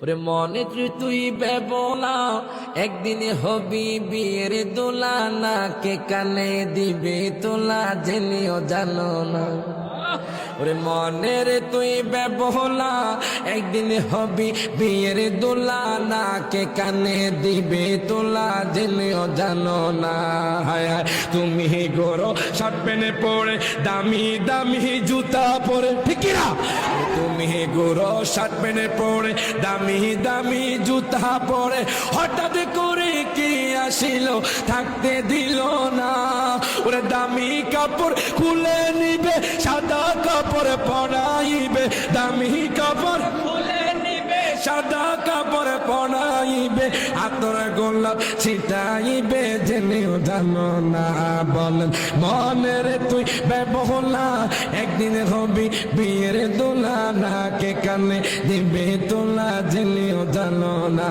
ওরে মনে তুই বেবলা একদিন হবি বিয়ের দোলা না কে কানে দিবে তোলা জেনেও জানো না ওরে মনের তুই বেবলা একদিন হবি বিয়ের দোলা না কে কানে দিবে তোলা জেনেও জানো না হায় হায় তুমি গোরো শার্ট প্যান্ট পরে দামি দামি জুতা পরে ঠিক না তুমি গোরো শার্ট প্যান্ট পরে দামি দামি জুতা পরে হঠাৎ করে কি আসিল থাকতে দিল না ওরে দামি কাপড় খুলে নিবে সাদা কাপড় পরাইবে দামি কাপড় খুলে নিবে সাদা কাপড় পরাইবে আতর গোলাপ ছিটাইবে জেনেও জানো না বলেন মনের তুই বেবলা একদিন হবি বিয়ের দোলা না কে কানে দিবে তোলা জেনেও জানো না।